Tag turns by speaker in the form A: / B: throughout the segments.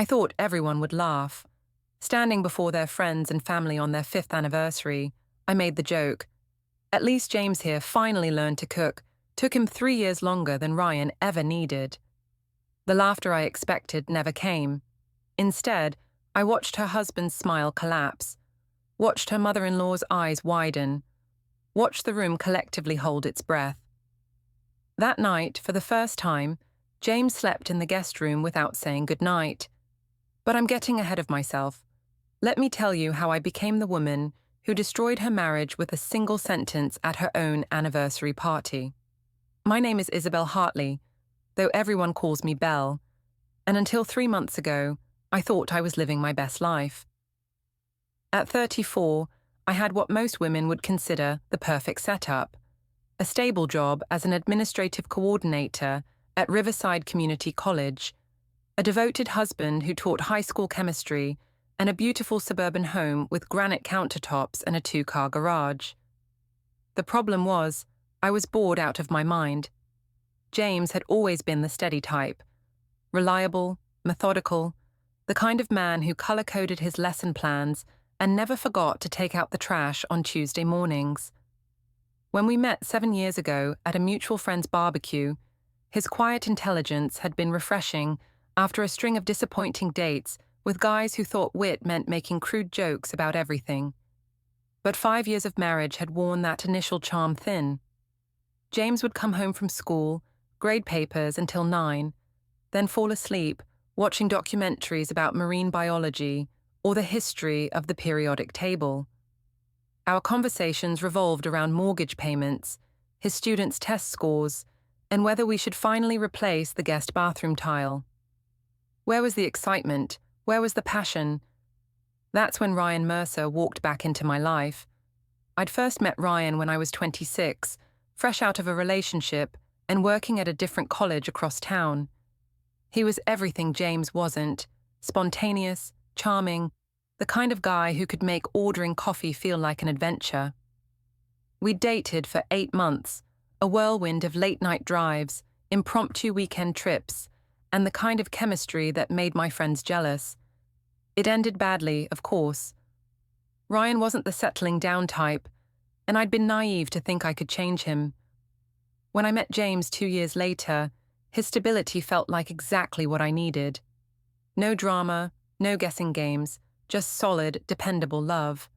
A: I thought everyone would laugh. Standing before their friends and family on their 5th anniversary, I made the joke. At least James here finally learned to cook. Took him 3 years longer than Ryan ever needed. The laughter I expected never came. Instead, I watched her husband's smile collapse, watched her mother-in-law's eyes widen, watched the room collectively hold its breath. That night, for the first time, James slept in the guest room without saying goodnight. But I'm getting ahead of myself. Let me tell you how I became the woman who destroyed her marriage with a single sentence at her own anniversary party. My name is Isabel Hartley, though everyone calls me Belle, and until 3 months ago, I thought I was living my best life. At 34, I had what most women would consider the perfect setup: a stable job as an administrative coordinator at Riverside Community College, a devoted husband who taught high school chemistry, and a beautiful suburban home with granite countertops and a 2-car garage. The problem was, I was bored out of my mind. James had always been the steady type, reliable, methodical, the kind of man who color-coded his lesson plans and never forgot to take out the trash on Tuesday mornings. When we met 7 years ago at a mutual friend's barbecue, his quiet intelligence had been refreshing after a string of disappointing dates with guys who thought wit meant making crude jokes about everything. But 5 years of marriage had worn that initial charm thin. James would come home from school, grade papers until 9, then fall asleep watching documentaries about marine biology or the history of the periodic table. Our conversations revolved around mortgage payments, his students' test scores, and whether we should finally replace the guest bathroom tile. Where was the excitement? Where was the passion? That's when Ryan Mercer walked back into my life. I'd first met Ryan when I was 26, fresh out of a relationship and working at a different college across town. He was everything James wasn't: spontaneous, charming, the kind of guy who could make ordering coffee feel like an adventure. We dated for 8 months, a whirlwind of late-night drives, impromptu weekend trips, and the kind of chemistry that made my friends jealous. It ended badly, of course. Ryan wasn't the settling down type, and I'd been naive to think I could change him. When I met James 2 years later, his stability felt like exactly what I needed. No drama, no guessing games, just solid, dependable love.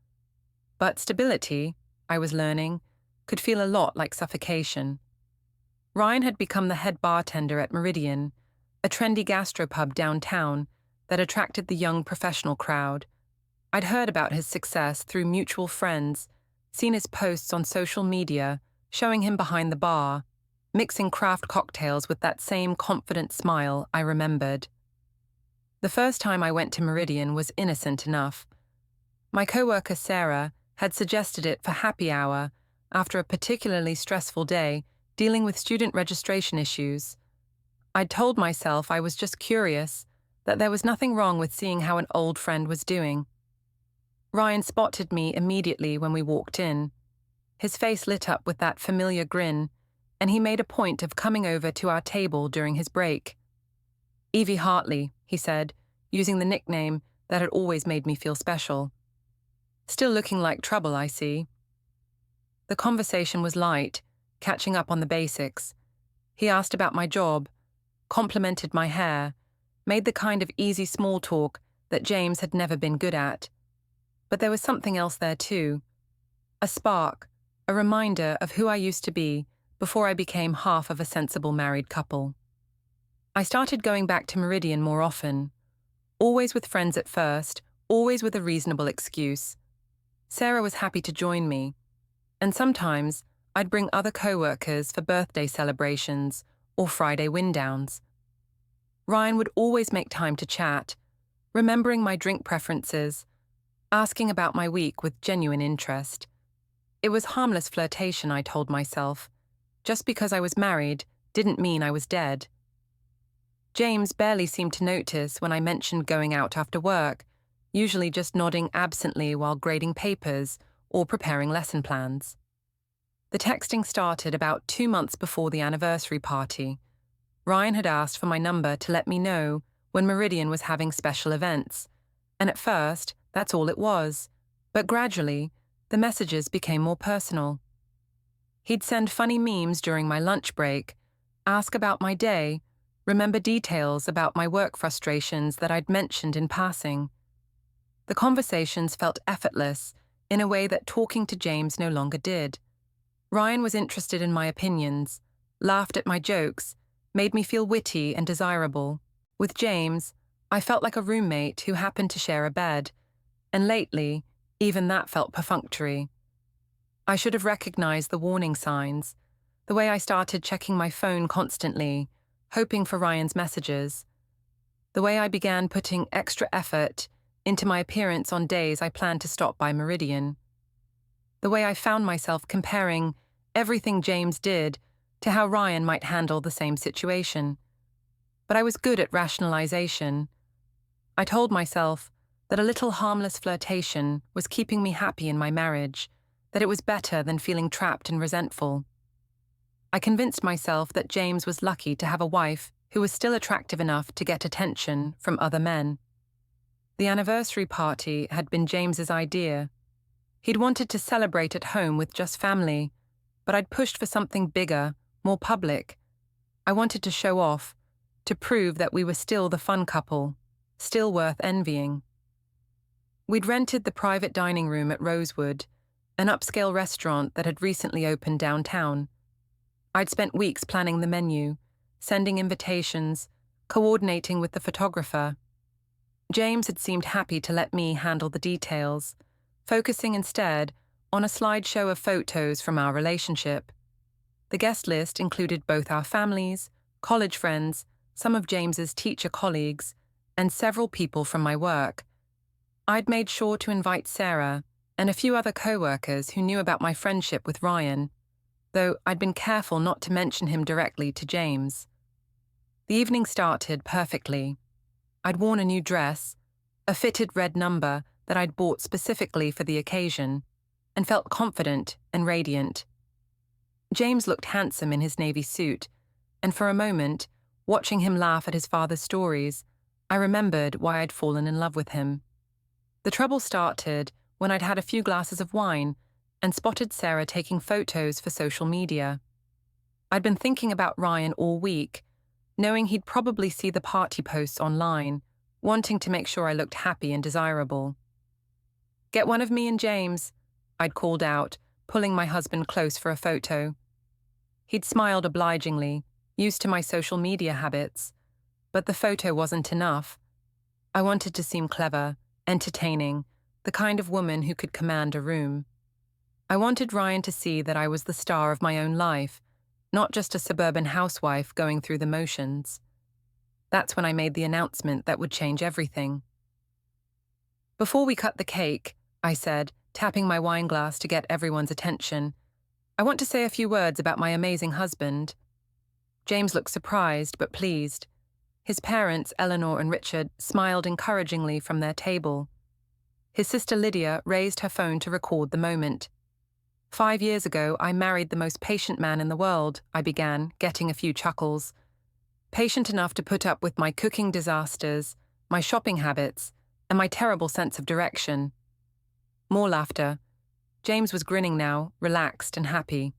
A: But stability, I was learning, could feel a lot like suffocation. Ryan had become the head bartender at Meridian, a trendy gastropub downtown that attracted the young professional crowd. I'd heard about his success through mutual friends, seen his posts on social media, showing him behind the bar, mixing craft cocktails with that same confident smile I remembered. The first time I went to Meridian was innocent enough. My coworker Sarah had suggested it for happy hour after a particularly stressful day dealing with student registration issues. I'd told myself I was just curious, that there was nothing wrong with seeing how an old friend was doing. Ryan spotted me immediately when we walked in. His face lit up with that familiar grin, and he made a point of coming over to our table during his break. "Evie Hartley," he said, using the nickname that had always made me feel special. "Still looking like trouble, I see." The conversation was light, catching up on the basics. He asked about my job, complimented my hair, made the kind of easy small talk that James had never been good at. But there was something else there too. A spark, a reminder of who I used to be before I became half of a sensible married couple. I started going back to Meridian more often, always with friends at first, always with a reasonable excuse. Sarah was happy to join me, and sometimes I'd bring other co-workers for birthday celebrations or Friday wind-downs. Ryan would always make time to chat, remembering my drink preferences, asking about my week with genuine interest. It was harmless flirtation, I told myself. Just because I was married didn't mean I was dead. James barely seemed to notice when I mentioned going out after work, usually just nodding absently while grading papers or preparing lesson plans. The texting started about 2 months before the anniversary party. Ryan had asked for my number to let me know when Meridian was having special events. And at first, that's all it was. But gradually, the messages became more personal. He'd send funny memes during my lunch break, ask about my day, remember details about my work frustrations that I'd mentioned in passing. The conversations felt effortless in a way that talking to James no longer did. Ryan was interested in my opinions, laughed at my jokes, made me feel witty and desirable. With James, I felt like a roommate who happened to share a bed, and lately, even that felt perfunctory. I should have recognized the warning signs, the way I started checking my phone constantly, hoping for Ryan's messages, the way I began putting extra effort into my appearance on days I planned to stop by Meridian, the way I found myself comparing everything James did to how Ryan might handle the same situation. But I was good at rationalization. I told myself that a little harmless flirtation was keeping me happy in my marriage, that it was better than feeling trapped and resentful. I convinced myself that James was lucky to have a wife who was still attractive enough to get attention from other men. The anniversary party had been James's idea. He'd wanted to celebrate at home with just family, but I'd pushed for something bigger, more public. I wanted to show off, to prove that we were still the fun couple, still worth envying. We'd rented the private dining room at Rosewood, an upscale restaurant that had recently opened downtown. I'd spent weeks planning the menu, sending invitations, coordinating with the photographer. James had seemed happy to let me handle the details, focusing instead on a slideshow of photos from our relationship. The guest list included both our families, college friends, some of James's teacher colleagues, and several people from my work. I'd made sure to invite Sarah and a few other co-workers who knew about my friendship with Ryan, though I'd been careful not to mention him directly to James. The evening started perfectly. I'd worn a new dress, a fitted red number that I'd bought specifically for the occasion, and felt confident and radiant. James looked handsome in his navy suit, and for a moment, watching him laugh at his father's stories, I remembered why I'd fallen in love with him. The trouble started when I'd had a few glasses of wine and spotted Sarah taking photos for social media. I'd been thinking about Ryan all week, knowing he'd probably see the party posts online, wanting to make sure I looked happy and desirable. "Get one of me and James," I'd called out, pulling my husband close for a photo. He'd smiled obligingly, used to my social media habits, but the photo wasn't enough. I wanted to seem clever, entertaining, the kind of woman who could command a room. I wanted Ryan to see that I was the star of my own life, not just a suburban housewife going through the motions. That's when I made the announcement that would change everything. "Before we cut the cake," I said, tapping my wine glass to get everyone's attention, "I want to say a few words about my amazing husband." James looked surprised but pleased. His parents, Eleanor and Richard, smiled encouragingly from their table. His sister Lydia raised her phone to record the moment. "5 years ago, I married the most patient man in the world," I began, getting a few chuckles. "Patient enough to put up with my cooking disasters, my shopping habits, and my terrible sense of direction." More laughter. James was grinning now, relaxed and happy.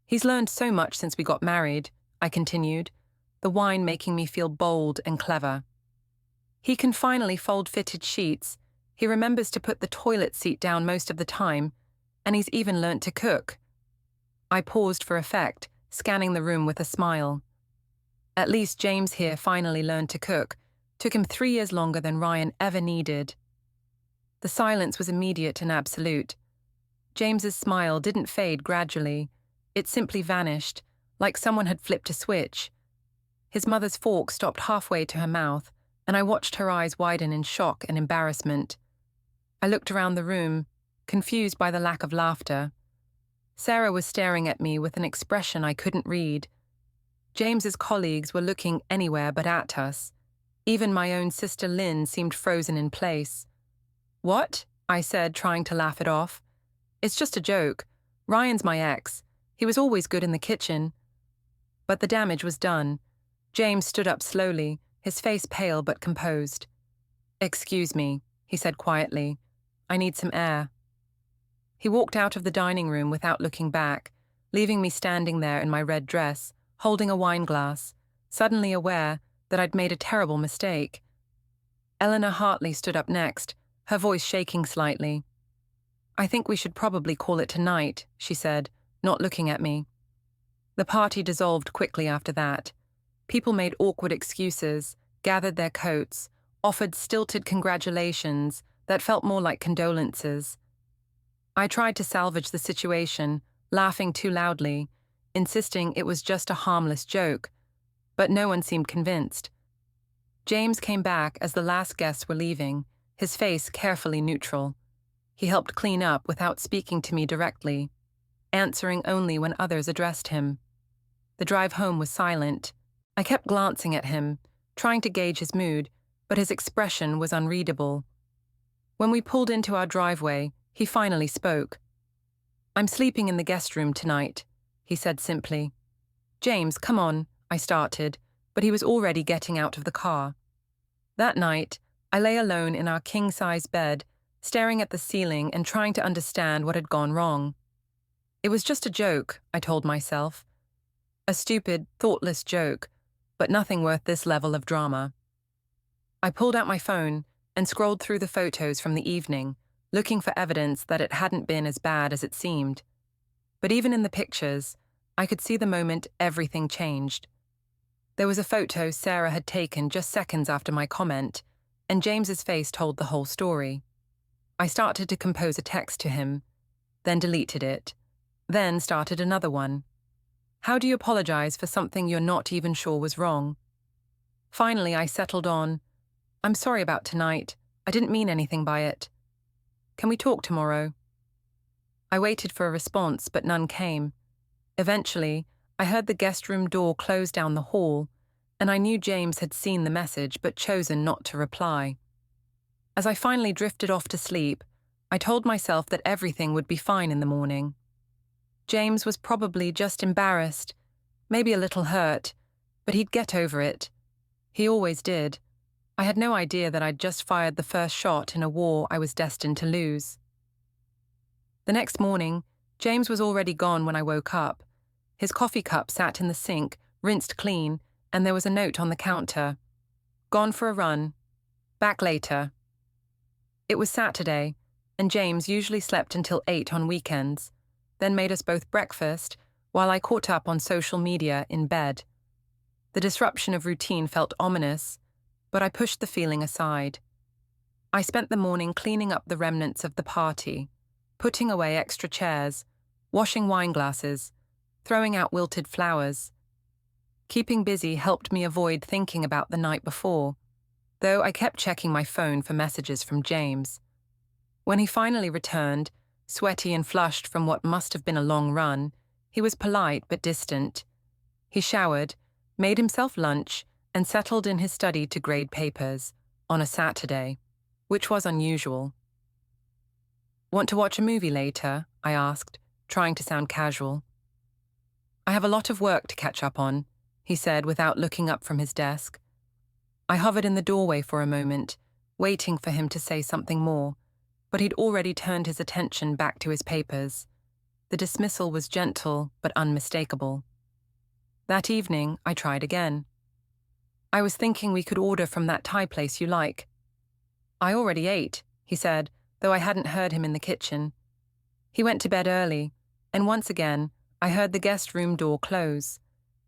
A: "He's learned so much since we got married," I continued, the wine making me feel bold and clever. "He can finally fold fitted sheets, he remembers to put the toilet seat down most of the time, and he's even learnt to cook." I paused for effect, scanning the room with a smile. At least James here finally learned to cook. Took him 3 years longer than Ryan ever needed. The silence was immediate and absolute. James's smile didn't fade gradually. It simply vanished, like someone had flipped a switch. His mother's fork stopped halfway to her mouth, and I watched her eyes widen in shock and embarrassment. I looked around the room, confused by the lack of laughter. Sarah was staring at me with an expression I couldn't read. James's colleagues were looking anywhere but at us. Even my own sister Lynn seemed frozen in place. "What?" I said, trying to laugh it off. "It's just a joke. Ryan's my ex. He was always good in the kitchen." But the damage was done. James stood up slowly, his face pale but composed. "Excuse me," he said quietly. "I need some air." He walked out of the dining room without looking back, leaving me standing there in my red dress, holding a wine glass, suddenly aware that I'd made a terrible mistake. Eleanor Hartley stood up next, her voice shaking slightly. "I think we should probably call it tonight," she said, not looking at me. The party dissolved quickly after that. People made awkward excuses, gathered their coats, offered stilted congratulations that felt more like condolences. I tried to salvage the situation, laughing too loudly, insisting it was just a harmless joke, but no one seemed convinced. James came back as the last guests were leaving, his face carefully neutral. He helped clean up without speaking to me directly, answering only when others addressed him. The drive home was silent. I kept glancing at him, trying to gauge his mood, but his expression was unreadable. When we pulled into our driveway, he finally spoke. "I'm sleeping in the guest room tonight," he said simply. "James, come on," I started, but he was already getting out of the car. That night, I lay alone in our king-size bed, staring at the ceiling and trying to understand what had gone wrong. It was just a joke, I told myself. A stupid, thoughtless joke, but nothing worth this level of drama. I pulled out my phone and scrolled through the photos from the evening, looking for evidence that it hadn't been as bad as it seemed. But even in the pictures, I could see the moment everything changed. There was a photo Sarah had taken just seconds after my comment, and James's face told the whole story. I started to compose a text to him, then deleted it, then started another one. How do you apologize for something you're not even sure was wrong? Finally, I settled on, "I'm sorry about tonight. I didn't mean anything by it. Can we talk tomorrow?" I waited for a response, but none came. Eventually, I heard the guest room door close down the hall, and I knew James had seen the message but chosen not to reply. As I finally drifted off to sleep, I told myself that everything would be fine in the morning. James was probably just embarrassed, maybe a little hurt, but he'd get over it. He always did. I had no idea that I'd just fired the first shot in a war I was destined to lose. The next morning, James was already gone when I woke up. His coffee cup sat in the sink, rinsed clean, and there was a note on the counter. "Gone for a run. Back later." It was Saturday, and James usually slept until 8 on weekends, then made us both breakfast while I caught up on social media in bed. The disruption of routine felt ominous, but I pushed the feeling aside. I spent the morning cleaning up the remnants of the party, putting away extra chairs, washing wine glasses, throwing out wilted flowers. Keeping busy helped me avoid thinking about the night before, though I kept checking my phone for messages from James. When he finally returned, sweaty and flushed from what must have been a long run, he was polite but distant. He showered, made himself lunch, and settled in his study to grade papers, on a Saturday, which was unusual. "Want to watch a movie later?" I asked, trying to sound casual. "I have a lot of work to catch up on," he said without looking up from his desk. I hovered in the doorway for a moment, waiting for him to say something more, but he'd already turned his attention back to his papers. The dismissal was gentle but unmistakable. That evening, I tried again. "I was thinking we could order from that Thai place you like." "I already ate," he said, though I hadn't heard him in the kitchen. He went to bed early, and once again, I heard the guest room door close.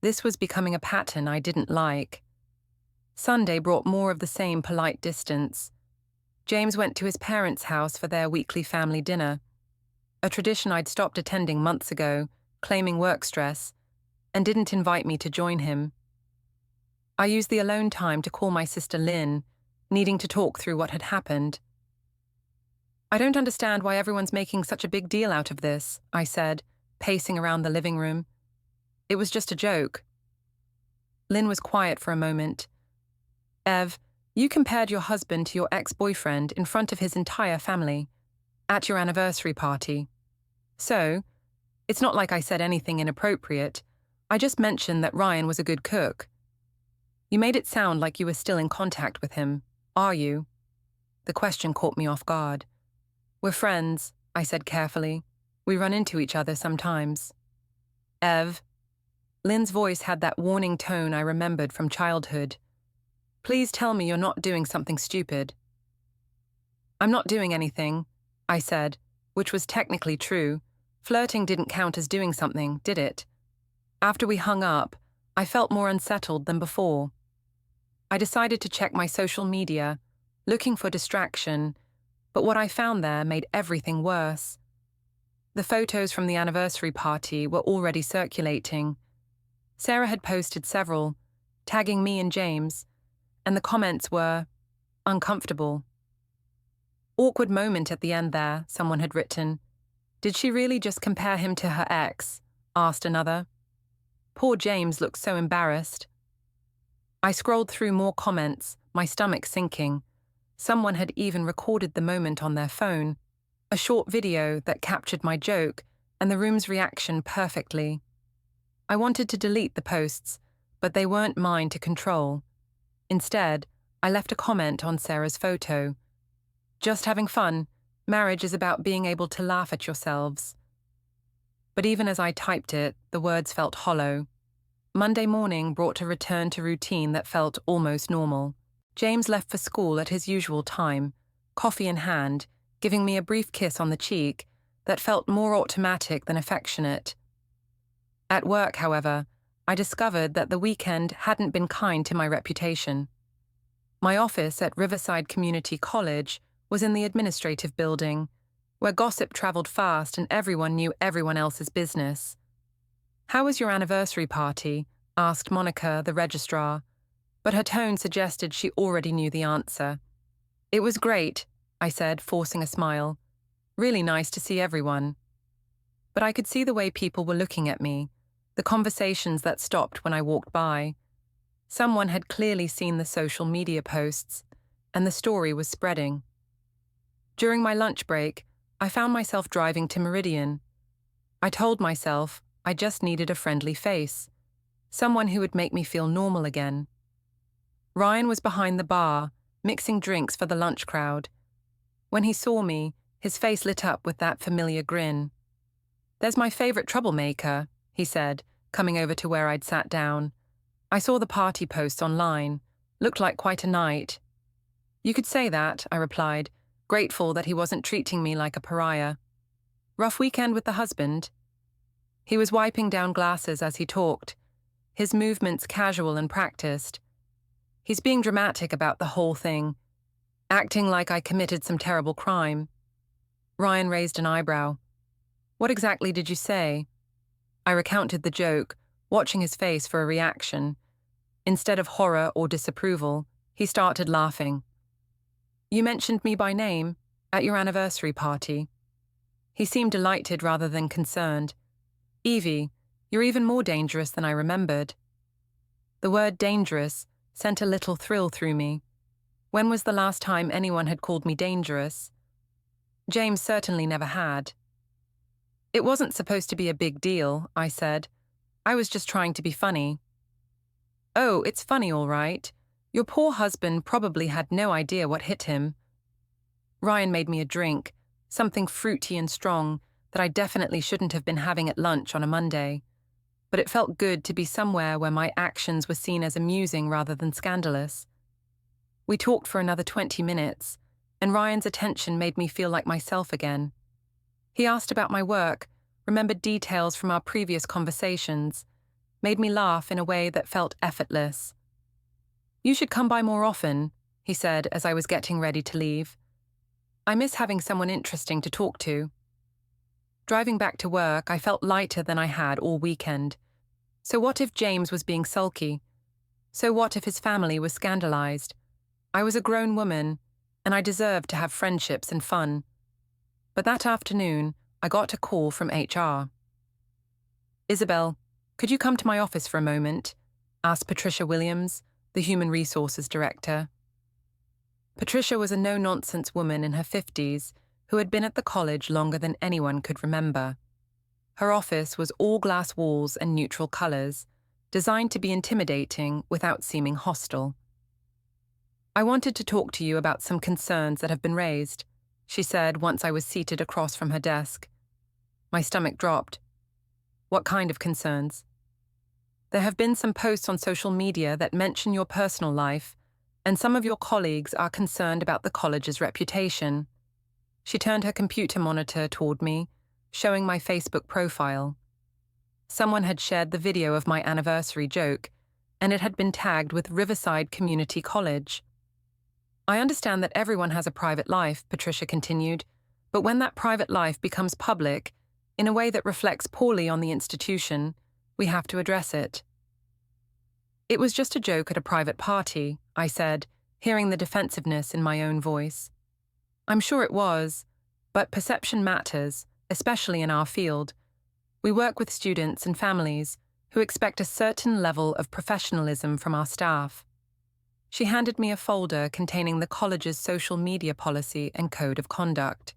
A: This was becoming a pattern I didn't like. Sunday brought more of the same polite distance. James went to his parents' house for their weekly family dinner, a tradition I'd stopped attending months ago, claiming work stress, and didn't invite me to join him. I used the alone time to call my sister Lynn, needing to talk through what had happened. "I don't understand why everyone's making such a big deal out of this," I said, pacing around the living room. "It was just a joke." Lynn was quiet for a moment. "Ev, you compared your husband to your ex-boyfriend in front of his entire family, at your anniversary party. So, it's not like I said anything inappropriate. I just mentioned that Ryan was a good cook." You made it sound like you were still in contact with him. Are you? The question caught me off guard. We're friends, I said carefully. We run into each other sometimes. Ev. Lynn's voice had that warning tone I remembered from childhood. Please tell me you're not doing something stupid. I'm not doing anything, I said, which was technically true. Flirting didn't count as doing something, did it? After we hung up, I felt more unsettled than before. I decided to check my social media, looking for distraction, but what I found there made everything worse. The photos from the anniversary party were already circulating. Sarah had posted several, tagging me and James, and the comments were, uncomfortable. Awkward moment at the end there, someone had written. Did she really just compare him to her ex? Asked another. Poor James looked so embarrassed. I scrolled through more comments, my stomach sinking. Someone had even recorded the moment on their phone, a short video that captured my joke and the room's reaction perfectly. I wanted to delete the posts, but they weren't mine to control. Instead, I left a comment on Sarah's photo. Just having fun. Marriage is about being able to laugh at yourselves. But even as I typed it, the words felt hollow. Monday morning brought a return to routine that felt almost normal. James left for school at his usual time, coffee in hand, giving me a brief kiss on the cheek that felt more automatic than affectionate. At work, however, I discovered that the weekend hadn't been kind to my reputation. My office at Riverside Community College was in the administrative building, where gossip traveled fast and everyone knew everyone else's business. How was your anniversary party? Asked Monica, the registrar, but her tone suggested she already knew the answer. It was great, I said, forcing a smile. Really nice to see everyone. But I could see the way people were looking at me, the conversations that stopped when I walked by. Someone had clearly seen the social media posts, and the story was spreading. During my lunch break, I found myself driving to Meridian. I told myself I just needed a friendly face, someone who would make me feel normal again. Ryan was behind the bar, mixing drinks for the lunch crowd. When he saw me, his face lit up with that familiar grin. There's my favorite troublemaker, he said, coming over to where I'd sat down. I saw the party posts online. Looked like quite a night. You could say that, I replied, grateful that he wasn't treating me like a pariah. Rough weekend with the husband? He was wiping down glasses as he talked, his movements casual and practiced. He's being dramatic about the whole thing, acting like I committed some terrible crime. Ryan raised an eyebrow. What exactly did you say? I recounted the joke, watching his face for a reaction. Instead of horror or disapproval, he started laughing. You mentioned me by name at your anniversary party. He seemed delighted rather than concerned. Evie, you're even more dangerous than I remembered. The word dangerous sent a little thrill through me. When was the last time anyone had called me dangerous? James certainly never had. It wasn't supposed to be a big deal, I said. I was just trying to be funny. Oh, it's funny, all right. Your poor husband probably had no idea what hit him. Ryan made me a drink, something fruity and strong that I definitely shouldn't have been having at lunch on a Monday. But it felt good to be somewhere where my actions were seen as amusing rather than scandalous. We talked for another 20 minutes, and Ryan's attention made me feel like myself again. He asked about my work, remembered details from our previous conversations, made me laugh in a way that felt effortless. You should come by more often, he said as I was getting ready to leave. I miss having someone interesting to talk to. Driving back to work, I felt lighter than I had all weekend. So what if James was being sulky? So what if his family was scandalized? I was a grown woman, and I deserved to have friendships and fun. But that afternoon, I got a call from HR. Isabel, could you come to my office for a moment? Asked Patricia Williams, the Human Resources Director. Patricia was a no-nonsense woman in her 50s who had been at the college longer than anyone could remember. Her office was all glass walls and neutral colors, designed to be intimidating without seeming hostile. "I wanted to talk to you about some concerns that have been raised," she said once I was seated across from her desk. My stomach dropped. "What kind of concerns?" "There have been some posts on social media that mention your personal life, and some of your colleagues are concerned about the college's reputation." She turned her computer monitor toward me, showing my Facebook profile. Someone had shared the video of my anniversary joke, and it had been tagged with Riverside Community College. "I understand that everyone has a private life," Patricia continued, "but when that private life becomes public, in a way that reflects poorly on the institution, we have to address it." "It was just a joke at a private party," I said, hearing the defensiveness in my own voice. "I'm sure it was, but perception matters, especially in our field. We work with students and families who expect a certain level of professionalism from our staff." She handed me a folder containing the college's social media policy and code of conduct.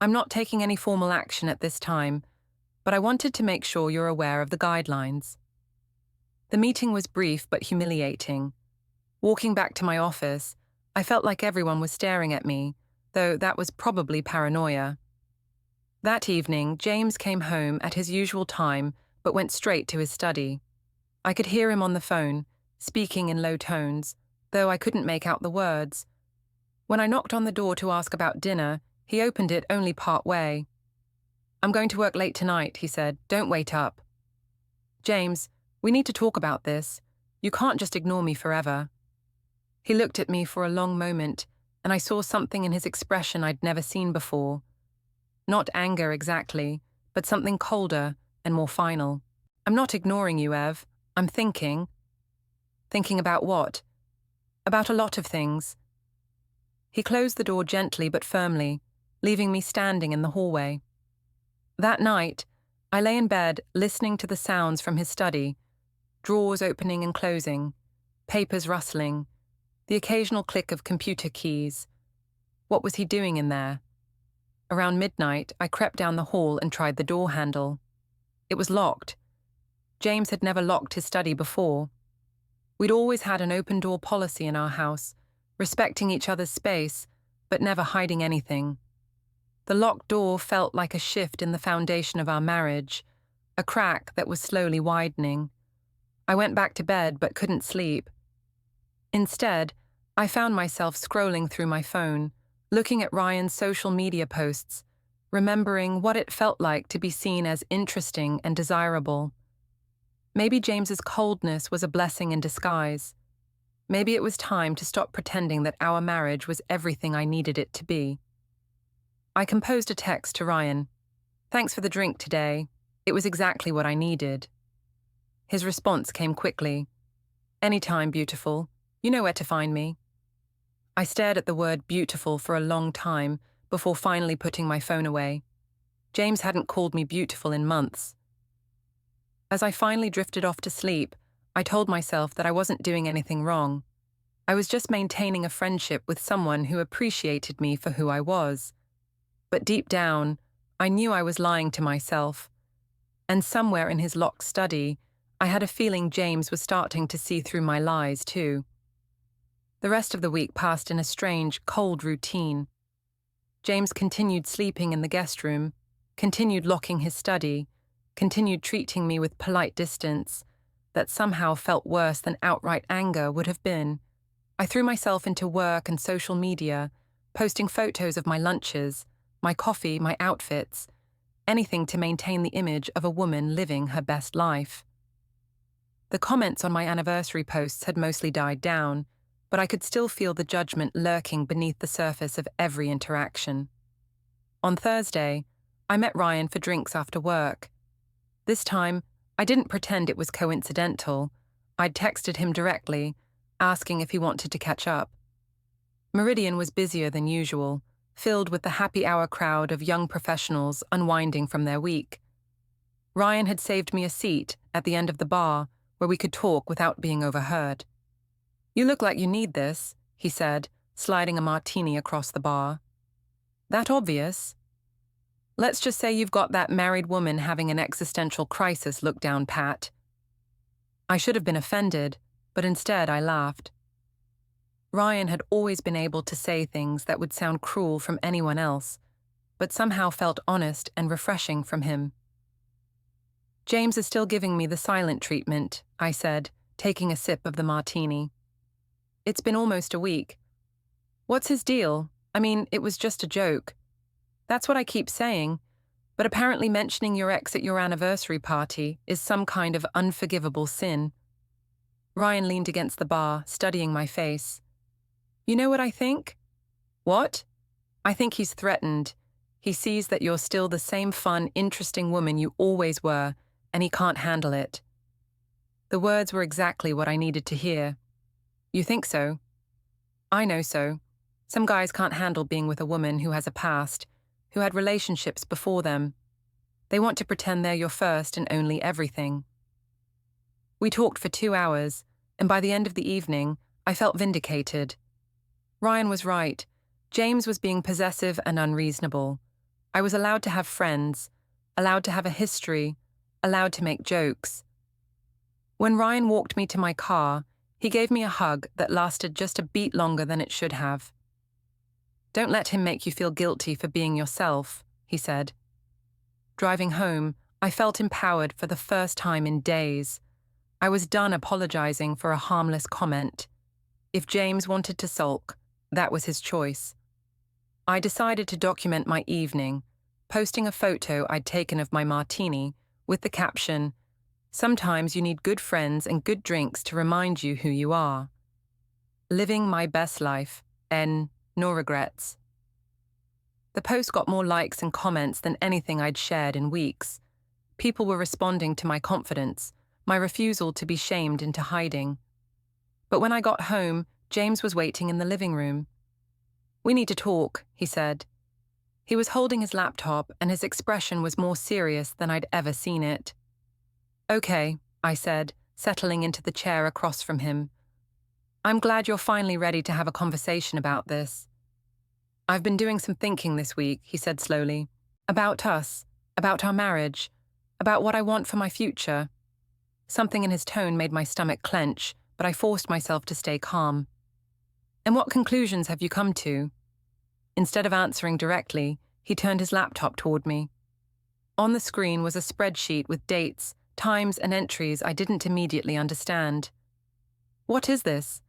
A: "I'm not taking any formal action at this time, but I wanted to make sure you're aware of the guidelines." The meeting was brief but humiliating. Walking back to my office, I felt like everyone was staring at me, though that was probably paranoia. That evening, James came home at his usual time but went straight to his study. I could hear him on the phone, speaking in low tones, though I couldn't make out the words. When I knocked on the door to ask about dinner, he opened it only part way. "I'm going to work late tonight," he said. "Don't wait up." "James, we need to talk about this. You can't just ignore me forever." He looked at me for a long moment, and I saw something in his expression I'd never seen before. Not anger exactly, but something colder and more final. "I'm not ignoring you, Ev. I'm thinking." "Thinking about what?" "About a lot of things." He closed the door gently but firmly, leaving me standing in the hallway. That night, I lay in bed listening to the sounds from his study, drawers opening and closing, papers rustling, the occasional click of computer keys. What was he doing in there? Around midnight, I crept down the hall and tried the door handle. It was locked. James had never locked his study before. We'd always had an open-door policy in our house, respecting each other's space, but never hiding anything. The locked door felt like a shift in the foundation of our marriage, a crack that was slowly widening. I went back to bed but couldn't sleep. Instead, I found myself scrolling through my phone, looking at Ryan's social media posts, remembering what it felt like to be seen as interesting and desirable. Maybe James's coldness was a blessing in disguise. Maybe it was time to stop pretending that our marriage was everything I needed it to be. I composed a text to Ryan. "Thanks for the drink today. It was exactly what I needed." His response came quickly. "Anytime, beautiful. You know where to find me." I stared at the word beautiful for a long time before finally putting my phone away. James hadn't called me beautiful in months. As I finally drifted off to sleep, I told myself that I wasn't doing anything wrong. I was just maintaining a friendship with someone who appreciated me for who I was. But deep down, I knew I was lying to myself. And somewhere in his locked study, I had a feeling James was starting to see through my lies too. The rest of the week passed in a strange, cold routine. James continued sleeping in the guest room, continued locking his study, continued treating me with polite distance that somehow felt worse than outright anger would have been. I threw myself into work and social media, posting photos of my lunches, my coffee, my outfits, anything to maintain the image of a woman living her best life. The comments on my anniversary posts had mostly died down, but I could still feel the judgment lurking beneath the surface of every interaction. On Thursday, I met Ryan for drinks after work. This time, I didn't pretend it was coincidental. I'd texted him directly, asking if he wanted to catch up. Meridian was busier than usual, filled with the happy hour crowd of young professionals unwinding from their week. Ryan had saved me a seat at the end of the bar where we could talk without being overheard. "You look like you need this," he said, sliding a martini across the bar. "That obvious?" "Let's just say you've got that married woman having an existential crisis look down pat." I should have been offended, but instead I laughed. Ryan had always been able to say things that would sound cruel from anyone else, but somehow felt honest and refreshing from him. James is still giving me the silent treatment, I said, taking a sip of the martini. It's been almost a week. What's his deal? I mean, it was just a joke. That's what I keep saying, but apparently mentioning your ex at your anniversary party is some kind of unforgivable sin. Ryan leaned against the bar, studying my face. You know what I think? What? I think he's threatened. He sees that you're still the same fun, interesting woman you always were, and he can't handle it. The words were exactly what I needed to hear. You think so? I know so. Some guys can't handle being with a woman who has a past, who had relationships before them. They want to pretend they're your first and only everything. We talked for 2 hours, and by the end of the evening, I felt vindicated. Ryan was right. James was being possessive and unreasonable. I was allowed to have friends, allowed to have a history, allowed to make jokes. When Ryan walked me to my car, he gave me a hug that lasted just a beat longer than it should have. Don't let him make you feel guilty for being yourself, he said. Driving home, I felt empowered for the first time in days. I was done apologizing for a harmless comment. If James wanted to sulk, that was his choice. I decided to document my evening, posting a photo I'd taken of my martini with the caption, "Sometimes you need good friends and good drinks to remind you who you are. Living my best life, no regrets." The post got more likes and comments than anything I'd shared in weeks. People were responding to my confidence, my refusal to be shamed into hiding. But when I got home, James was waiting in the living room. "We need to talk," he said. He was holding his laptop, and his expression was more serious than I'd ever seen it. "Okay," I said, settling into the chair across from him. "I'm glad you're finally ready to have a conversation about this." "I've been doing some thinking this week," he said slowly. "About us, about our marriage, about what I want for my future." Something in his tone made my stomach clench, but I forced myself to stay calm. "And what conclusions have you come to?" Instead of answering directly, he turned his laptop toward me. On the screen was a spreadsheet with dates, times, and entries I didn't immediately understand. "What is this?"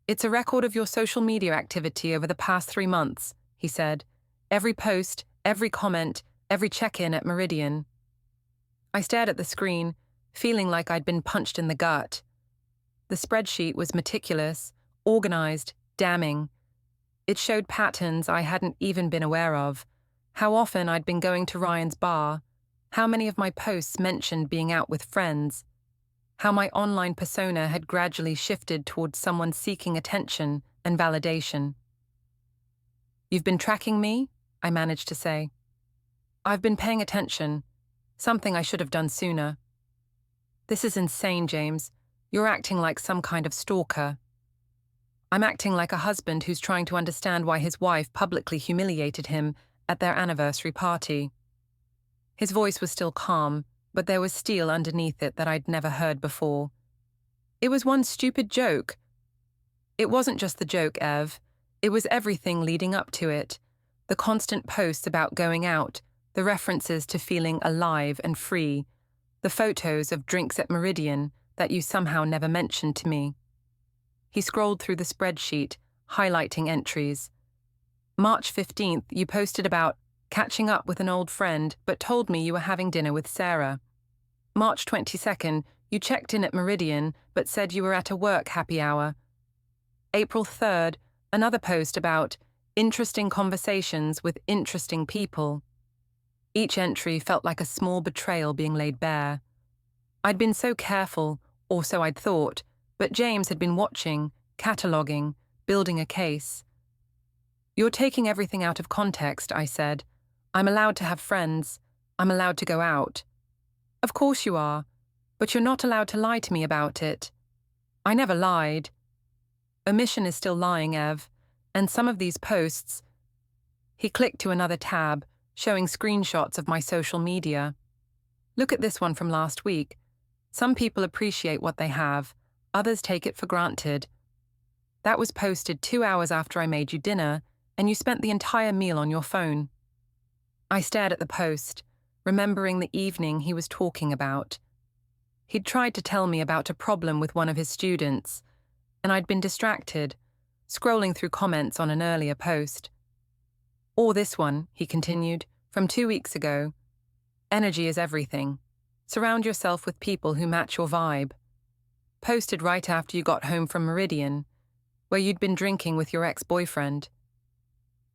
A: "It's a record of your social media activity over the past 3 months," he said. "Every post, every comment, every check-in at Meridian." I stared at the screen, feeling like I'd been punched in the gut. The spreadsheet was meticulous, organized, damning. It showed patterns I hadn't even been aware of, how often I'd been going to Ryan's bar, how many of my posts mentioned being out with friends, how my online persona had gradually shifted towards someone seeking attention and validation. "You've been tracking me?" I managed to say. "I've been paying attention, something I should have done sooner." "This is insane, James. You're acting like some kind of stalker." "I'm acting like a husband who's trying to understand why his wife publicly humiliated him at their anniversary party." His voice was still calm, but there was steel underneath it that I'd never heard before. "It was one stupid joke." "It wasn't just the joke, Ev. It was everything leading up to it. The constant posts about going out, the references to feeling alive and free, the photos of drinks at Meridian that you somehow never mentioned to me." He scrolled through the spreadsheet, highlighting entries. "March 15th, you posted about catching up with an old friend, but told me you were having dinner with Sarah. March 22nd, you checked in at Meridian, but said you were at a work happy hour. April 3rd, another post about interesting conversations with interesting people." Each entry felt like a small betrayal being laid bare. I'd been so careful, or so I'd thought, but James had been watching, cataloguing, building a case. "You're taking everything out of context," I said. "I'm allowed to have friends. I'm allowed to go out." "Of course you are, but you're not allowed to lie to me about it." "I never lied." "Omission is still lying, Ev, and some of these posts—" He clicked to another tab, showing screenshots of my social media. "Look at this one from last week. Some people appreciate what they have, others take it for granted. That was posted 2 hours after I made you dinner, and you spent the entire meal on your phone. I stared at the post, remembering the evening he was talking about. He'd tried to tell me about a problem with one of his students, and I'd been distracted, scrolling through comments on an earlier post. Or this one, he continued, from 2 weeks ago. Energy is everything. Surround yourself with people who match your vibe. Posted right after you got home from Meridian, where you'd been drinking with your ex-boyfriend.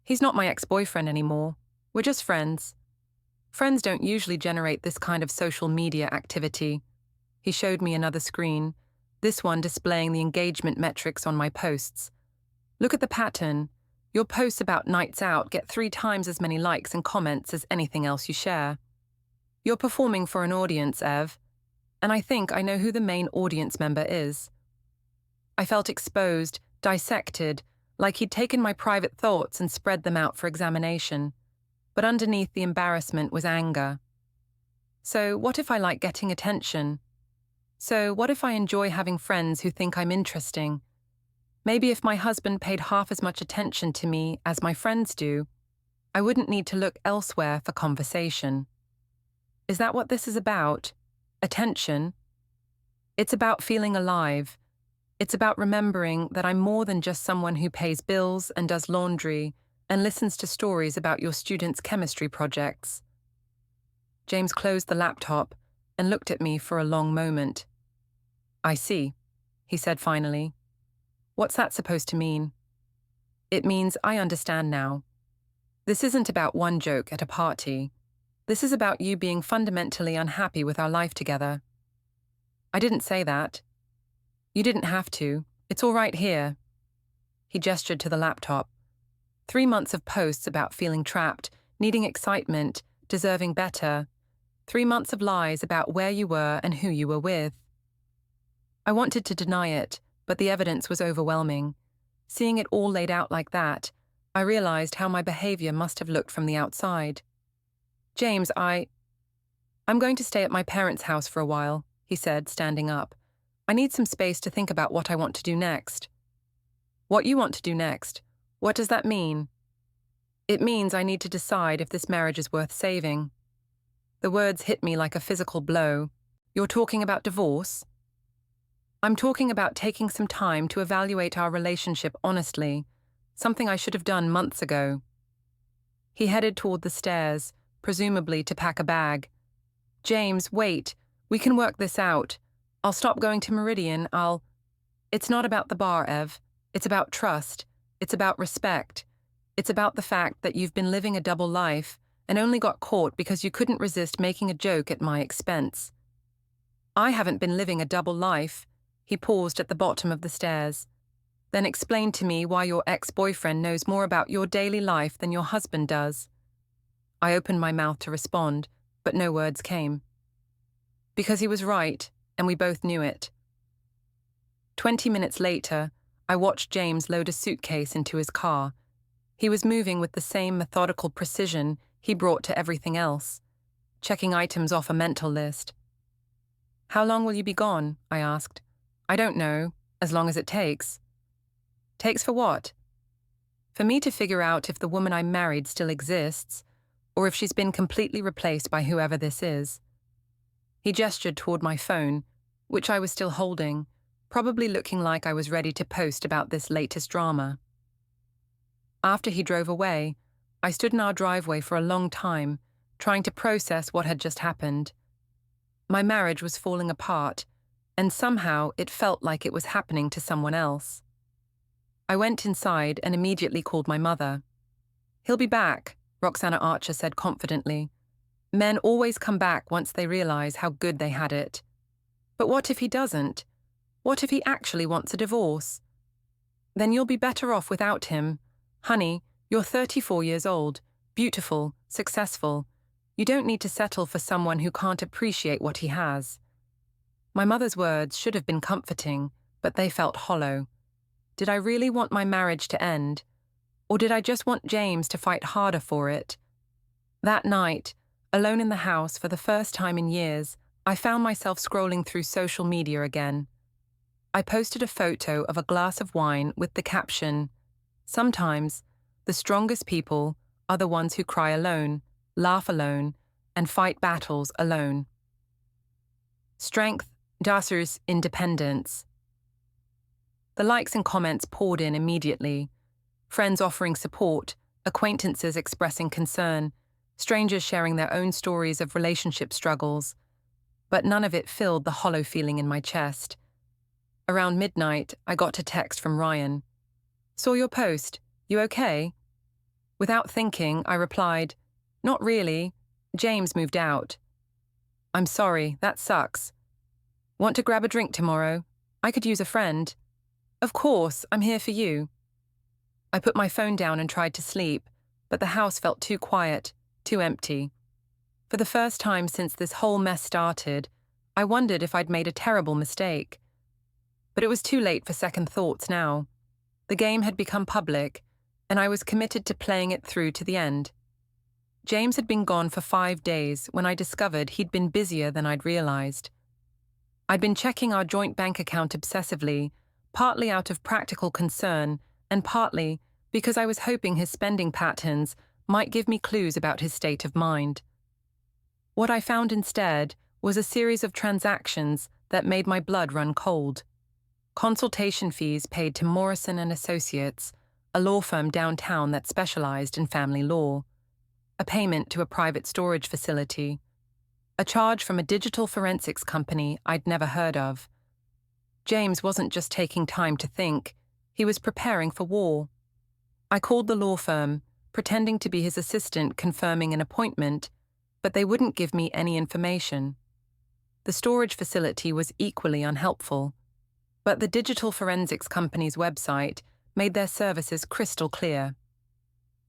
A: He's not my ex-boyfriend anymore. We're just friends. Friends don't usually generate this kind of social media activity. He showed me another screen, this one displaying the engagement metrics on my posts. Look at the pattern. Your posts about nights out get 3 times as many likes and comments as anything else you share. You're performing for an audience, Ev, and I think I know who the main audience member is. I felt exposed, dissected, like he'd taken my private thoughts and spread them out for examination. But underneath the embarrassment was anger. So what if I like getting attention? So what if I enjoy having friends who think I'm interesting? Maybe if my husband paid half as much attention to me as my friends do, I wouldn't need to look elsewhere for conversation. Is that what this is about? Attention? It's about feeling alive. It's about remembering that I'm more than just someone who pays bills and does laundry and listens to stories about your students' chemistry projects. James closed the laptop and looked at me for a long moment. I see, he said finally. What's that supposed to mean? It means I understand now. This isn't about one joke at a party. This is about you being fundamentally unhappy with our life together. I didn't say that. You didn't have to. It's all right here. He gestured to the laptop. 3 months of posts about feeling trapped, needing excitement, deserving better. 3 months of lies about where you were and who you were with. I wanted to deny it, but the evidence was overwhelming. Seeing it all laid out like that, I realized how my behavior must have looked from the outside. James, I'm going to stay at my parents' house for a while, he said, standing up. I need some space to think about what I want to do next. What you want to do next? What does that mean? It means I need to decide if this marriage is worth saving. The words hit me like a physical blow. You're talking about divorce? I'm talking about taking some time to evaluate our relationship honestly, something I should have done months ago. He headed toward the stairs, presumably to pack a bag. James, wait. We can work this out. I'll stop going to Meridian. It's not about the bar, Ev. It's about trust. It's about respect. It's about the fact that you've been living a double life and only got caught because you couldn't resist making a joke at my expense. I haven't been living a double life. He paused at the bottom of the stairs. Then explained to me why your ex-boyfriend knows more about your daily life than your husband does. I opened my mouth to respond, but no words came. Because he was right, and we both knew it. 20 minutes later, I watched James load a suitcase into his car. He was moving with the same methodical precision he brought to everything else, checking items off a mental list. How long will you be gone? I asked. I don't know, as long as it takes. Takes for what? For me to figure out if the woman I married still exists, or if she's been completely replaced by whoever this is. He gestured toward my phone, which I was still holding, probably looking like I was ready to post about this latest drama. After he drove away, I stood in our driveway for a long time, trying to process what had just happened. My marriage was falling apart, and somehow it felt like it was happening to someone else. I went inside and immediately called my mother. He'll be back, Roxana Archer said confidently. Men always come back once they realize how good they had it. But what if he doesn't? What if he actually wants a divorce? Then you'll be better off without him. Honey, you're 34 years old, beautiful, successful. You don't need to settle for someone who can't appreciate what he has. My mother's words should have been comforting, but they felt hollow. Did I really want my marriage to end? Or did I just want James to fight harder for it? That night, alone in the house for the first time in years, I found myself scrolling through social media again. I posted a photo of a glass of wine with the caption, "Sometimes, the strongest people are the ones who cry alone, laugh alone, and fight battles alone." Strength, das independence. The likes and comments poured in immediately. Friends offering support, acquaintances expressing concern, strangers sharing their own stories of relationship struggles. But none of it filled the hollow feeling in my chest. Around midnight, I got a text from Ryan. "Saw your post. You okay?" Without thinking, I replied, "Not really. James moved out." "I'm sorry, that sucks. Want to grab a drink tomorrow? I could use a friend." "Of course, I'm here for you." I put my phone down and tried to sleep, but the house felt too quiet, too empty. For the first time since this whole mess started, I wondered if I'd made a terrible mistake. But it was too late for second thoughts now. The game had become public, and I was committed to playing it through to the end. James had been gone for 5 days when I discovered he'd been busier than I'd realized. I'd been checking our joint bank account obsessively, partly out of practical concern, and partly because I was hoping his spending patterns might give me clues about his state of mind. What I found instead was a series of transactions that made my blood run cold. Consultation fees paid to Morrison and Associates, a law firm downtown that specialized in family law. A payment to a private storage facility. A charge from a digital forensics company I'd never heard of. James wasn't just taking time to think, he was preparing for war. I called the law firm, pretending to be his assistant confirming an appointment, but they wouldn't give me any information. The storage facility was equally unhelpful, but the digital forensics company's website made their services crystal clear.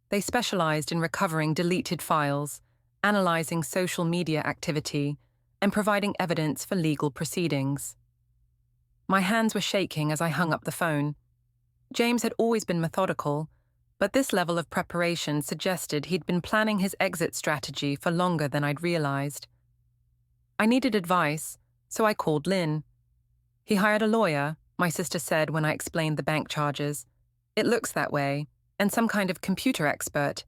A: They specialized in recovering deleted files, analyzing social media activity, and providing evidence for legal proceedings. My hands were shaking as I hung up the phone. James had always been methodical, but this level of preparation suggested he'd been planning his exit strategy for longer than I'd realized. I needed advice, so I called Lynn. "He hired a lawyer," my sister said when I explained the bank charges. "It looks that way, and some kind of computer expert."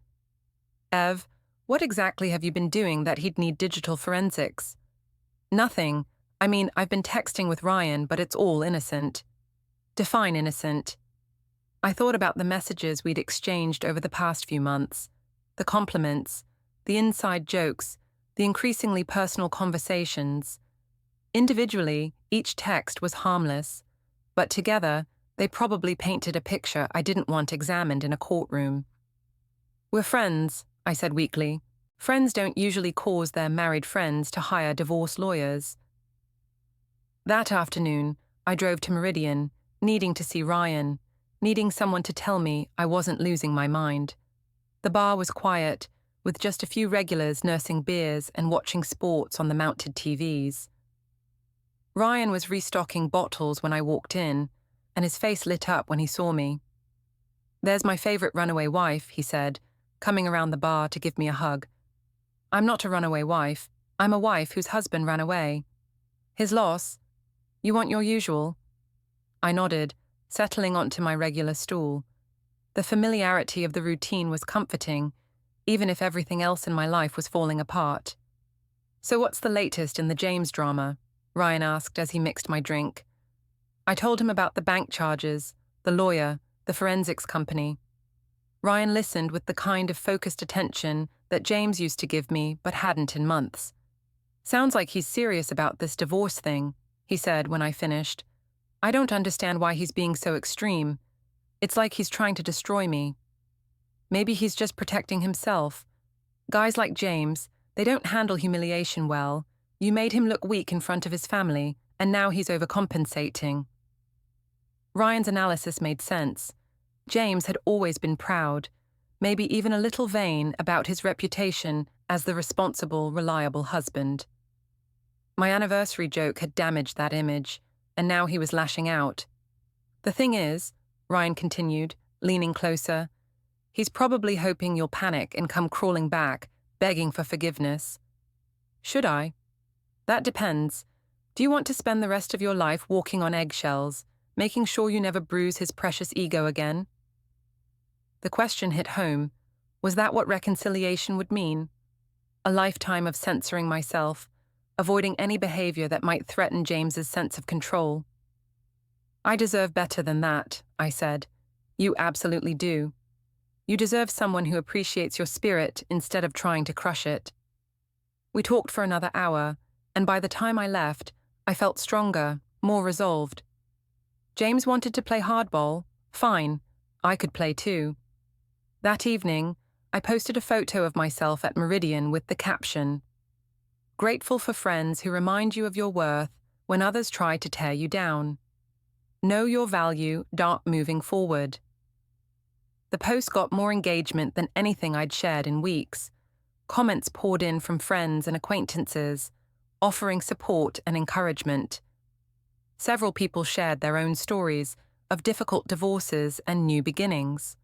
A: "Ev, what exactly have you been doing that he'd need digital forensics?" "Nothing. I mean, I've been texting with Ryan, but it's all innocent." "Define innocent." I thought about the messages we'd exchanged over the past few months, the compliments, the inside jokes, the increasingly personal conversations. Individually, each text was harmless, but together, they probably painted a picture I didn't want examined in a courtroom. "We're friends," I said weakly. "Friends don't usually cause their married friends to hire divorce lawyers." That afternoon, I drove to Meridian, needing to see Ryan, needing someone to tell me I wasn't losing my mind. The bar was quiet, with just a few regulars nursing beers and watching sports on the mounted TVs. Ryan was restocking bottles when I walked in, and his face lit up when he saw me. "There's my favorite runaway wife," he said, coming around the bar to give me a hug. "I'm not a runaway wife. I'm a wife whose husband ran away." "His loss? You want your usual?" I nodded, settling onto my regular stool. The familiarity of the routine was comforting, even if everything else in my life was falling apart. "So what's the latest in the James drama?" Ryan asked as he mixed my drink. I told him about the bank charges, the lawyer, the forensics company. Ryan listened with the kind of focused attention that James used to give me but hadn't in months. "Sounds like he's serious about this divorce thing," he said when I finished. "I don't understand why he's being so extreme. It's like he's trying to destroy me." "Maybe he's just protecting himself. Guys like James, they don't handle humiliation well. You made him look weak in front of his family, and now he's overcompensating." Ryan's analysis made sense. James had always been proud, maybe even a little vain about his reputation as the responsible, reliable husband. My anniversary joke had damaged that image, and now he was lashing out. "The thing is," Ryan continued, leaning closer, "he's probably hoping you'll panic and come crawling back, begging for forgiveness." "Should I?" That depends. Do you want to spend the rest of your life walking on eggshells, making sure you never bruise his precious ego again? The question hit home. Was that what reconciliation would mean? A lifetime of censoring myself, avoiding any behavior that might threaten James's sense of control. I deserve better than that, I said. You absolutely do. You deserve someone who appreciates your spirit instead of trying to crush it. We talked for another hour, and by the time I left, I felt stronger, more resolved. James wanted to play hardball. Fine, I could play too. That evening, I posted a photo of myself at Meridian with the caption, "Grateful for friends who remind you of your worth when others try to tear you down. Know your value, moving forward." The post got more engagement than anything I'd shared in weeks. Comments poured in from friends and acquaintances, offering support and encouragement. Several people shared their own stories of difficult divorces and new beginnings.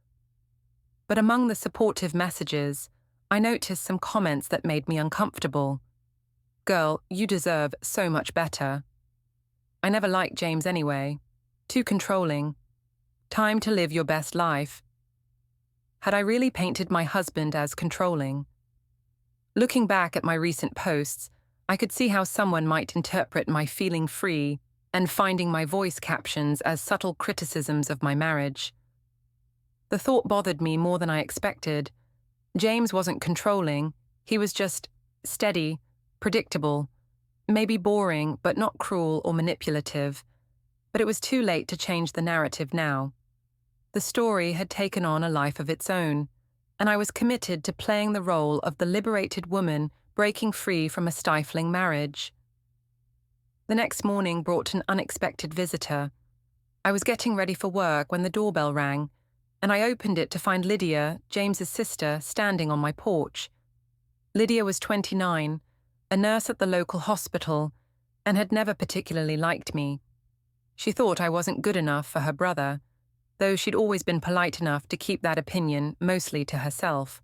A: But among the supportive messages, I noticed some comments that made me uncomfortable. "Girl, you deserve so much better." "I never liked James anyway. Too controlling. Time to live your best life." Had I really painted my husband as controlling? Looking back at my recent posts, I could see how someone might interpret my feeling free and finding my voice captions as subtle criticisms of my marriage. The thought bothered me more than I expected. James wasn't controlling, he was just steady, predictable, maybe boring but not cruel or manipulative. But it was too late to change the narrative now. The story had taken on a life of its own, and I was committed to playing the role of the liberated woman breaking free from a stifling marriage. The next morning brought an unexpected visitor. I was getting ready for work when the doorbell rang, and I opened it to find Lydia, James's sister, standing on my porch. Lydia was 29, a nurse at the local hospital, and had never particularly liked me. She thought I wasn't good enough for her brother, though she'd always been polite enough to keep that opinion mostly to herself.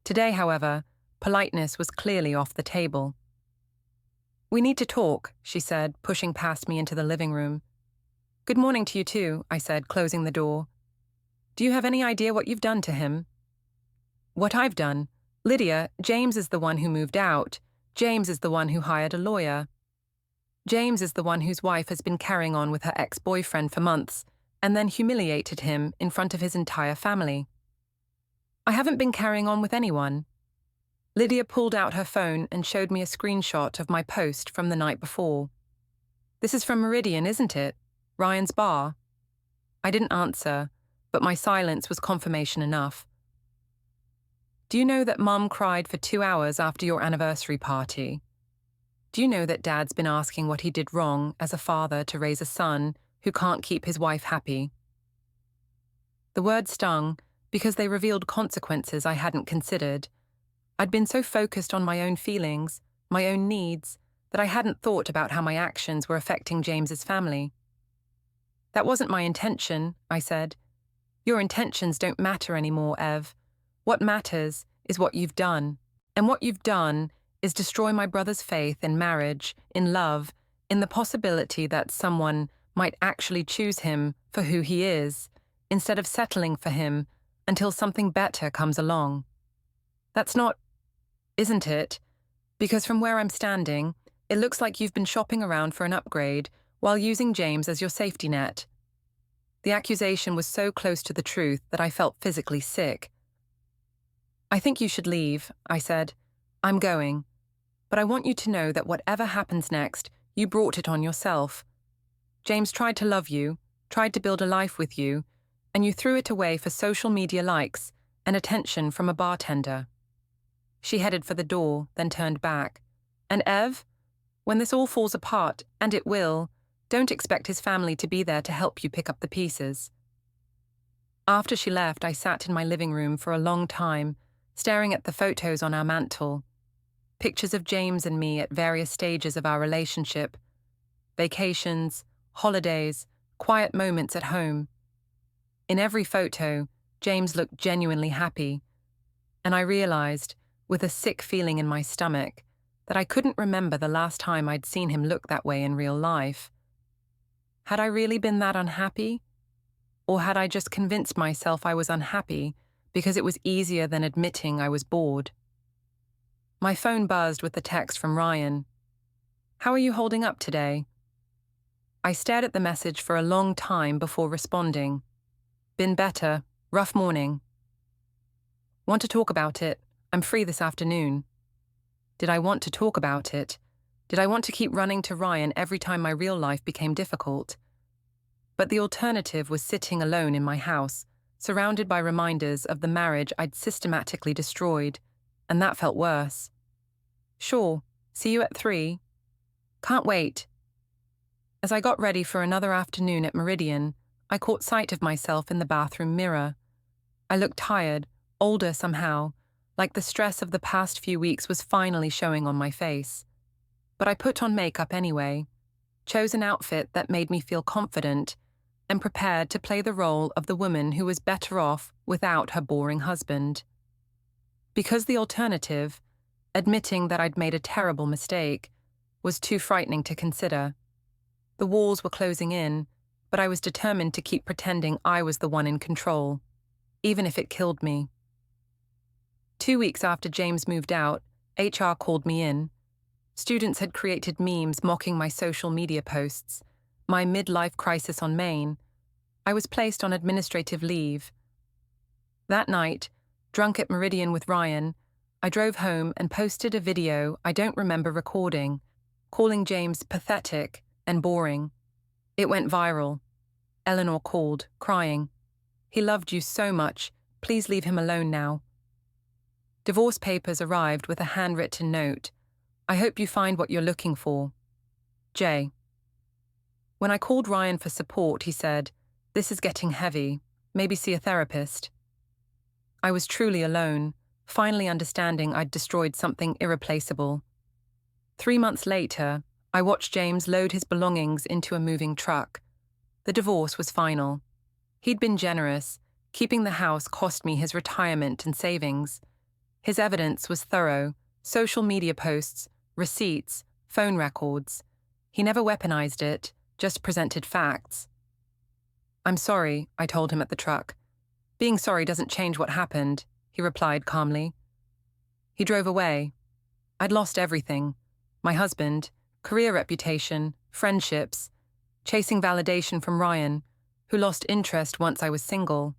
A: Today, however, politeness was clearly off the table. "We need to talk," she said, pushing past me into the living room. "Good morning to you too," I said, closing the door. "Do you have any idea what you've done to him?" "What I've done? Lydia, James is the one who moved out. James is the one who hired a lawyer. James is the one whose wife has been carrying on with her ex-boyfriend for months and then humiliated him in front of his entire family. I haven't been carrying on with anyone." Lydia pulled out her phone and showed me a screenshot of my post from the night before. "This is from Meridian, isn't it? Ryan's bar?" I didn't answer, but my silence was confirmation enough. "Do you know that Mum cried for 2 hours after your anniversary party? Do you know that Dad's been asking what he did wrong as a father to raise a son who can't keep his wife happy?" The words stung because they revealed consequences I hadn't considered. I'd been so focused on my own feelings, my own needs, that I hadn't thought about how my actions were affecting James's family. "That wasn't my intention," I said. "Your intentions don't matter anymore, Ev. What matters is what you've done. And what you've done is destroy my brother's faith in marriage, in love, in the possibility that someone might actually choose him for who he is, instead of settling for him until something better comes along. That's not, isn't it? Because from where I'm standing, it looks like you've been shopping around for an upgrade while using James as your safety net." The accusation was so close to the truth that I felt physically sick. "I think you should leave," I said. "I'm going. But I want you to know that whatever happens next, you brought it on yourself. James tried to love you, tried to build a life with you, and you threw it away for social media likes and attention from a bartender." She headed for the door, then turned back. "And Ev, when this all falls apart, and it will, don't expect his family to be there to help you pick up the pieces." After she left, I sat in my living room for a long time, staring at the photos on our mantel. Pictures of James and me at various stages of our relationship. Vacations, holidays, quiet moments at home. In every photo, James looked genuinely happy, and I realized, with a sick feeling in my stomach, that I couldn't remember the last time I'd seen him look that way in real life. Had I really been that unhappy? Or had I just convinced myself I was unhappy because it was easier than admitting I was bored? My phone buzzed with the text from Ryan. "How are you holding up today?" I stared at the message for a long time before responding. "Been better. Rough morning." "Want to talk about it? I'm free this afternoon." Did I want to talk about it? Did I want to keep running to Ryan every time my real life became difficult? But the alternative was sitting alone in my house, surrounded by reminders of the marriage I'd systematically destroyed, and that felt worse. "Sure, see you at 3. "Can't wait." As I got ready for another afternoon at Meridian, I caught sight of myself in the bathroom mirror. I looked tired, older somehow, like the stress of the past few weeks was finally showing on my face. But I put on makeup anyway, chose an outfit that made me feel confident, and prepared to play the role of the woman who was better off without her boring husband. Because the alternative, admitting that I'd made a terrible mistake, was too frightening to consider. The walls were closing in, but I was determined to keep pretending I was the one in control, even if it killed me. 2 weeks after James moved out, HR called me in. Students had created memes mocking my social media posts, my midlife crisis on Maine. I was placed on administrative leave. That night, drunk at Meridian with Ryan, I drove home and posted a video I don't remember recording, calling James pathetic and boring. It went viral. Eleanor called, crying. "He loved you so much. Please leave him alone now." Divorce papers arrived with a handwritten note. "I hope you find what you're looking for. Jay." When I called Ryan for support, he said, "This is getting heavy. Maybe see a therapist." I was truly alone, finally understanding I'd destroyed something irreplaceable. 3 months later, I watched James load his belongings into a moving truck. The divorce was final. He'd been generous. Keeping the house cost me his retirement and savings. His evidence was thorough: social media posts, receipts, phone records. He never weaponized it, just presented facts. "I'm sorry," I told him at the truck. "Being sorry doesn't change what happened," he replied calmly. He drove away. I'd lost everything: my husband, career reputation, friendships, chasing validation from Ryan, who lost interest once I was single.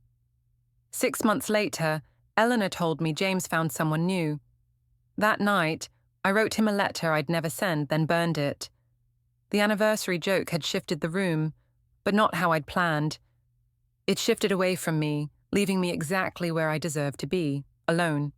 A: 6 months later, Eleanor told me James found someone new. That night, I wrote him a letter I'd never sent, then burned it. The anniversary joke had shifted the room, but not how I'd planned. It shifted away from me, leaving me exactly where I deserved to be, alone.